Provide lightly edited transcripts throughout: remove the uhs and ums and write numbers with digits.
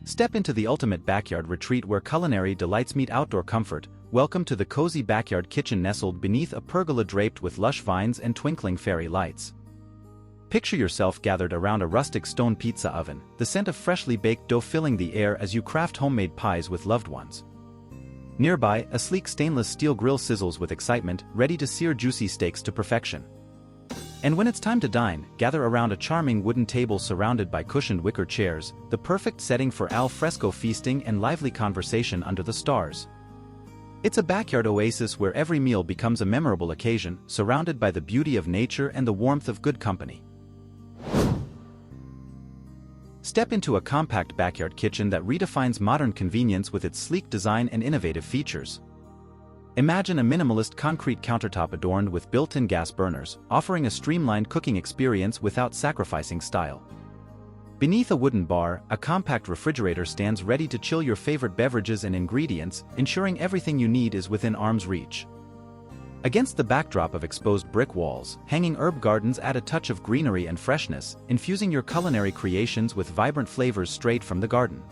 Step into the ultimate backyard retreat where culinary delights meet outdoor comfort. Welcome to the cozy backyard kitchen nestled beneath a pergola draped with lush vines and twinkling fairy lights. Picture yourself gathered around a rustic stone pizza oven, the scent of freshly baked dough filling the air as you craft homemade pies with loved ones. Nearby, a sleek stainless steel grill sizzles with excitement, ready to sear juicy steaks to perfection. And when it's time to dine, gather around a charming wooden table surrounded by cushioned wicker chairs, the perfect setting for al fresco feasting and lively conversation under the stars. It's a backyard oasis where every meal becomes a memorable occasion, surrounded by the beauty of nature and the warmth of good company. Step into a compact backyard kitchen that redefines modern convenience with its sleek design and innovative features. Imagine a minimalist concrete countertop adorned with built-in gas burners, offering a streamlined cooking experience without sacrificing style. Beneath a wooden bar, a compact refrigerator stands ready to chill your favorite beverages and ingredients, ensuring everything you need is within arm's reach. Against the backdrop of exposed brick walls, hanging herb gardens add a touch of greenery and freshness, infusing your culinary creations with vibrant flavors straight from the garden.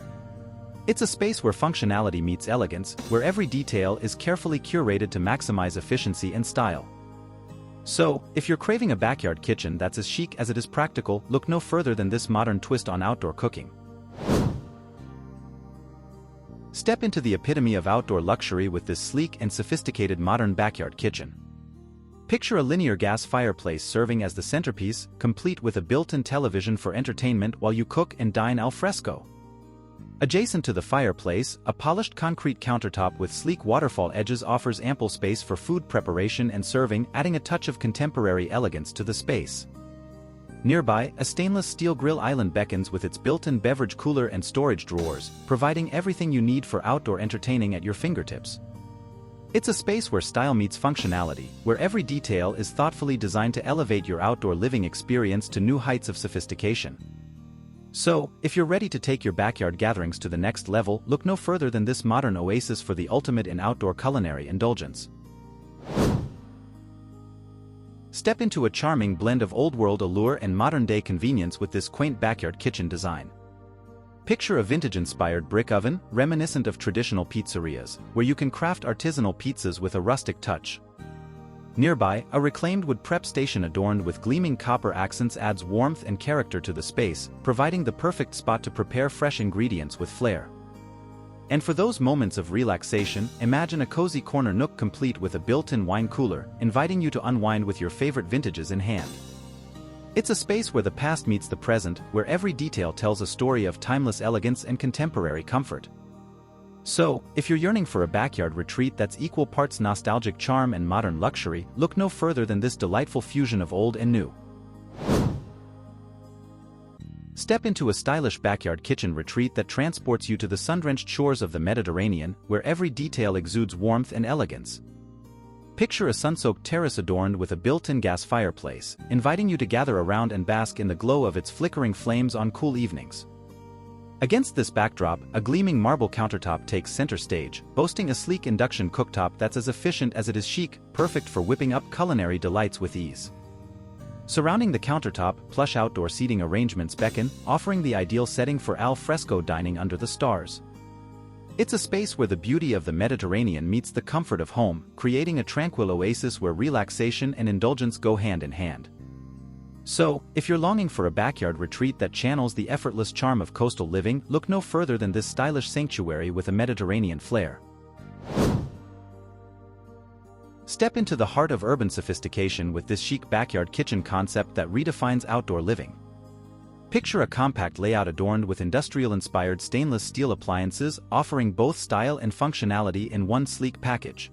It's a space where functionality meets elegance, where every detail is carefully curated to maximize efficiency and style. So, if you're craving a backyard kitchen that's as chic as it is practical, look no further than this modern twist on outdoor cooking. Step into the epitome of outdoor luxury with this sleek and sophisticated modern backyard kitchen. Picture a linear gas fireplace serving as the centerpiece, complete with a built-in television for entertainment while you cook and dine al fresco. Adjacent to the fireplace, a polished concrete countertop with sleek waterfall edges offers ample space for food preparation and serving, adding a touch of contemporary elegance to the space. Nearby, a stainless steel grill island beckons with its built-in beverage cooler and storage drawers, providing everything you need for outdoor entertaining at your fingertips. It's a space where style meets functionality, where every detail is thoughtfully designed to elevate your outdoor living experience to new heights of sophistication. So, if you're ready to take your backyard gatherings to the next level, look no further than this modern oasis for the ultimate in outdoor culinary indulgence. Step into a charming blend of old-world allure and modern-day convenience with this quaint backyard kitchen design. Picture a vintage-inspired brick oven, reminiscent of traditional pizzerias, where you can craft artisanal pizzas with a rustic touch. Nearby, a reclaimed wood prep station adorned with gleaming copper accents adds warmth and character to the space, providing the perfect spot to prepare fresh ingredients with flair. And for those moments of relaxation, imagine a cozy corner nook complete with a built-in wine cooler, inviting you to unwind with your favorite vintages in hand. It's a space where the past meets the present, where every detail tells a story of timeless elegance and contemporary comfort. So, if you're yearning for a backyard retreat that's equal parts nostalgic charm and modern luxury, look no further than this delightful fusion of old and new. Step into a stylish backyard kitchen retreat that transports you to the sun-drenched shores of the Mediterranean, where every detail exudes warmth and elegance. Picture a sun-soaked terrace adorned with a built-in gas fireplace, inviting you to gather around and bask in the glow of its flickering flames on cool evenings. Against this backdrop, a gleaming marble countertop takes center stage, boasting a sleek induction cooktop that's as efficient as it is chic, perfect for whipping up culinary delights with ease. Surrounding the countertop, plush outdoor seating arrangements beckon, offering the ideal setting for al fresco dining under the stars. It's a space where the beauty of the Mediterranean meets the comfort of home, creating a tranquil oasis where relaxation and indulgence go hand in hand. So, if you're longing for a backyard retreat that channels the effortless charm of coastal living, look no further than this stylish sanctuary with a Mediterranean flair. Step into the heart of urban sophistication with this chic backyard kitchen concept that redefines outdoor living. Picture a compact layout adorned with industrial-inspired stainless steel appliances, offering both style and functionality in one sleek package.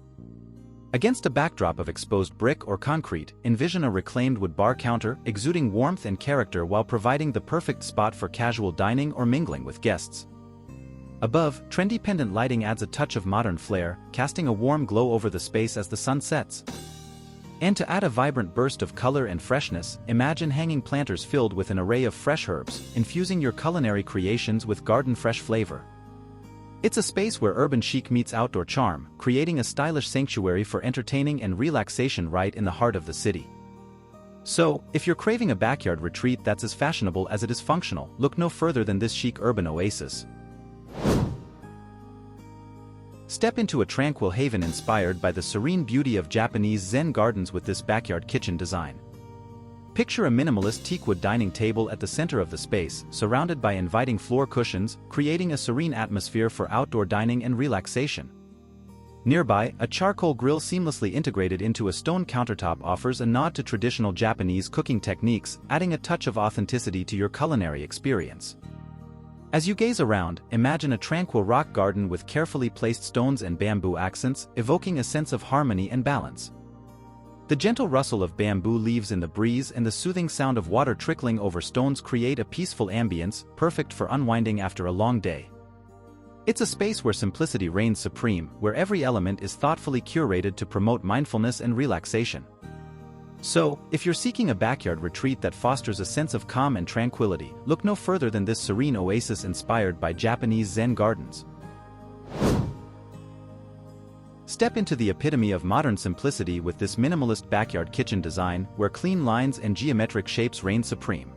Against a backdrop of exposed brick or concrete, envision a reclaimed wood bar counter, exuding warmth and character while providing the perfect spot for casual dining or mingling with guests. Above, trendy pendant lighting adds a touch of modern flair, casting a warm glow over the space as the sun sets. And to add a vibrant burst of color and freshness, imagine hanging planters filled with an array of fresh herbs, infusing your culinary creations with garden-fresh flavor. It's a space where urban chic meets outdoor charm, creating a stylish sanctuary for entertaining and relaxation right in the heart of the city. So, if you're craving a backyard retreat that's as fashionable as it is functional, look no further than this chic urban oasis. Step into a tranquil haven inspired by the serene beauty of Japanese Zen gardens with this backyard kitchen design. Picture a minimalist teakwood dining table at the center of the space, surrounded by inviting floor cushions, creating a serene atmosphere for outdoor dining and relaxation. Nearby, a charcoal grill seamlessly integrated into a stone countertop offers a nod to traditional Japanese cooking techniques, adding a touch of authenticity to your culinary experience. As you gaze around, imagine a tranquil rock garden with carefully placed stones and bamboo accents, evoking a sense of harmony and balance. The gentle rustle of bamboo leaves in the breeze and the soothing sound of water trickling over stones create a peaceful ambience, perfect for unwinding after a long day. It's a space where simplicity reigns supreme, where every element is thoughtfully curated to promote mindfulness and relaxation. So, if you're seeking a backyard retreat that fosters a sense of calm and tranquility, look no further than this serene oasis inspired by Japanese Zen gardens. Step into the epitome of modern simplicity with this minimalist backyard kitchen design, where clean lines and geometric shapes reign supreme.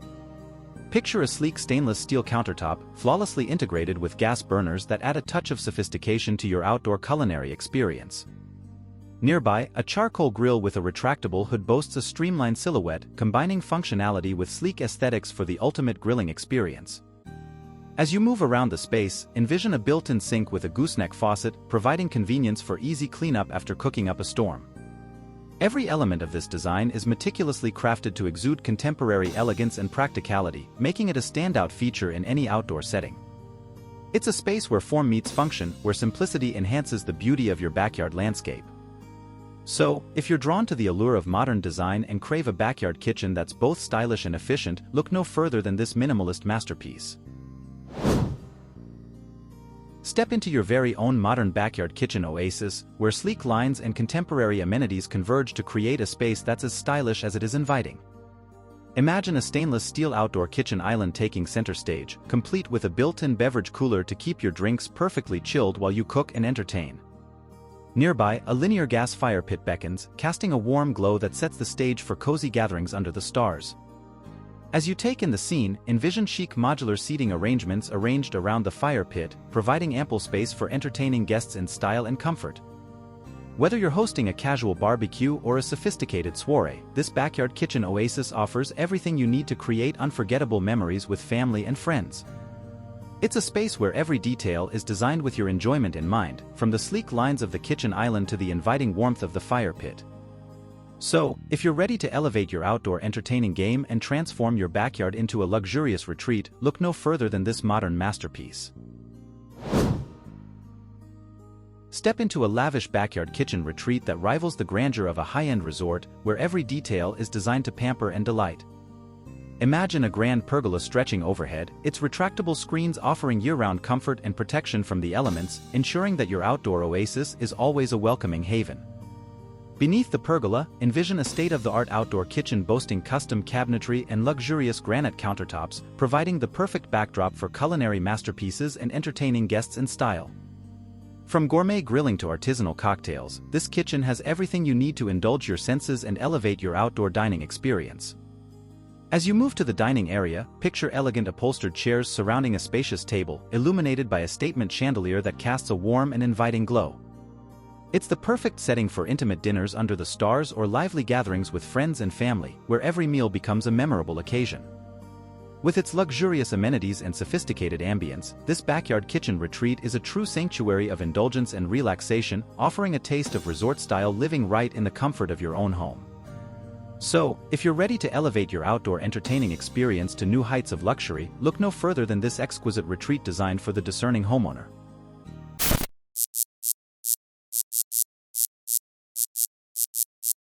Picture a sleek stainless steel countertop, flawlessly integrated with gas burners that add a touch of sophistication to your outdoor culinary experience. Nearby, a charcoal grill with a retractable hood boasts a streamlined silhouette, combining functionality with sleek aesthetics for the ultimate grilling experience. As you move around the space, envision a built-in sink with a gooseneck faucet, providing convenience for easy cleanup after cooking up a storm. Every element of this design is meticulously crafted to exude contemporary elegance and practicality, making it a standout feature in any outdoor setting. It's a space where form meets function, where simplicity enhances the beauty of your backyard landscape. So, if you're drawn to the allure of modern design and crave a backyard kitchen that's both stylish and efficient, look no further than this minimalist masterpiece. Step into your very own modern backyard kitchen oasis, where sleek lines and contemporary amenities converge to create a space that's as stylish as it is inviting. Imagine a stainless steel outdoor kitchen island taking center stage, complete with a built-in beverage cooler to keep your drinks perfectly chilled while you cook and entertain. Nearby, a linear gas fire pit beckons, casting a warm glow that sets the stage for cozy gatherings under the stars. As you take in the scene, envision chic modular seating arrangements arranged around the fire pit, providing ample space for entertaining guests in style and comfort. Whether you're hosting a casual barbecue or a sophisticated soiree, this backyard kitchen oasis offers everything you need to create unforgettable memories with family and friends. It's a space where every detail is designed with your enjoyment in mind, from the sleek lines of the kitchen island to the inviting warmth of the fire pit. So, if you're ready to elevate your outdoor entertaining game and transform your backyard into a luxurious retreat, look no further than this modern masterpiece. Step into a lavish backyard kitchen retreat that rivals the grandeur of a high-end resort, where every detail is designed to pamper and delight. Imagine a grand pergola stretching overhead, its retractable screens offering year-round comfort and protection from the elements, ensuring that your outdoor oasis is always a welcoming haven. Beneath the pergola, envision a state-of-the-art outdoor kitchen boasting custom cabinetry and luxurious granite countertops, providing the perfect backdrop for culinary masterpieces and entertaining guests in style. From gourmet grilling to artisanal cocktails, this kitchen has everything you need to indulge your senses and elevate your outdoor dining experience. As you move to the dining area, picture elegant upholstered chairs surrounding a spacious table, illuminated by a statement chandelier that casts a warm and inviting glow. It's the perfect setting for intimate dinners under the stars or lively gatherings with friends and family, where every meal becomes a memorable occasion. With its luxurious amenities and sophisticated ambience, this backyard kitchen retreat is a true sanctuary of indulgence and relaxation, offering a taste of resort-style living right in the comfort of your own home. So, if you're ready to elevate your outdoor entertaining experience to new heights of luxury, look no further than this exquisite retreat designed for the discerning homeowner.